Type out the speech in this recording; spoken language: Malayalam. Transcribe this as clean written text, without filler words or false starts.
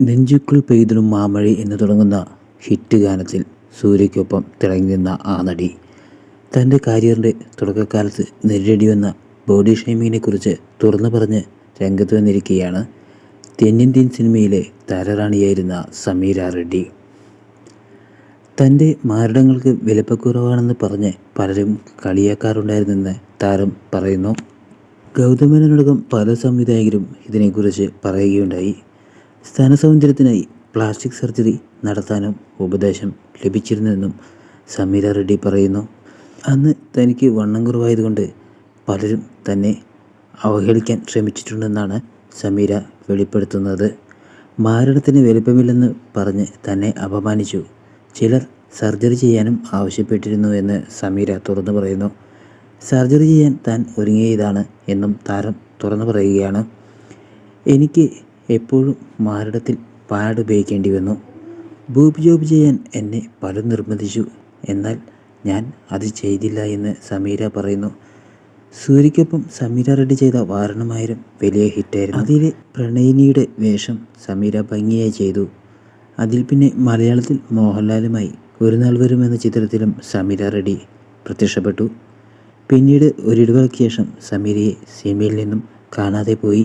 നെഞ്ചുക്കുൾ പെയ്തിടും മാമഴി എന്ന് തുടങ്ങുന്ന ഹിറ്റ് ഗാനത്തിൽ സൂര്യയ്ക്കൊപ്പം തിളങ്ങി നിന്ന ആ നടി തൻ്റെ കരിയറിൻ്റെ തുടക്കകാലത്ത് നേരിടേണ്ടി വന്ന ബോഡി ഷേമിങ്ങിനെക്കുറിച്ച് തുറന്നു പറഞ്ഞ് രംഗത്ത് വന്നിരിക്കുകയാണ് തെന്നിന്ത്യൻ സിനിമയിലെ താരറാണിയായിരുന്ന സമീര റെഡ്ഡി. തൻ്റെ മാരടങ്ങൾക്ക് വലിപ്പക്കുറവാണെന്ന് പറഞ്ഞ് പലരും കളിയാക്കാറുണ്ടായിരുന്നെന്ന് താരം പറയുന്നു. ഗൗതമനടക്കം പല സംവിധായകരും ഇതിനെക്കുറിച്ച് പറയുകയുണ്ടായി. സ്ഥാനസൗന്ദര്യത്തിനായി പ്ലാസ്റ്റിക് സർജറി നടത്താനും ഉപദേശം ലഭിച്ചിരുന്നെന്നും സമീര റെഡ്ഡി പറയുന്നു. അന്ന് തനിക്ക് വണ്ണം കുറവായതുകൊണ്ട് പലരും തന്നെ അവഹേളിക്കാൻ ശ്രമിച്ചിട്ടുണ്ടെന്നാണ് സമീര വെളിപ്പെടുത്തുന്നത്. മാരടത്തിന് വലിപ്പമില്ലെന്ന് പറഞ്ഞ് തന്നെ അപമാനിച്ചു. ചിലർ സർജറി ചെയ്യാനും ആവശ്യപ്പെട്ടിരുന്നു എന്ന് സമീര തുറന്നു പറയുന്നു. സർജറി ചെയ്യാൻ താൻ ഒരുങ്ങിയതാണ് എന്നും താരം തുറന്നു പറയുകയാണ്. എനിക്ക് എപ്പോഴും മാരടത്തിൽ പാഡ് ഉപയോഗിക്കേണ്ടി വന്നു. ബൂബ് ജോബ് ചെയ്യാൻ എന്നെ പലരും നിർബന്ധിച്ചു. എന്നാൽ ഞാൻ അത് ചെയ്തില്ല എന്ന് സമീര പറയുന്നു. സൂര്യയ്ക്കൊപ്പം സമീര റെഡ്ഡി ചെയ്ത വാരണമായിരം വലിയ ഹിറ്റായിരുന്നു. അതിലെ പ്രണയിനിയുടെ വേഷം സമീര ഭംഗിയായി ചെയ്തു. അതിൽ പിന്നെ മലയാളത്തിൽ മോഹൻലാലുമായി ഒരു നാൾ വരും എന്ന ചിത്രത്തിലും സമീര റെഡ്ഡി പ്രത്യക്ഷപ്പെട്ടു. പിന്നീട് ഒരിടവേളയ്ക്ക് ശേഷം സമീരയെ സിനിമയിൽ നിന്നും കാണാതെ പോയി.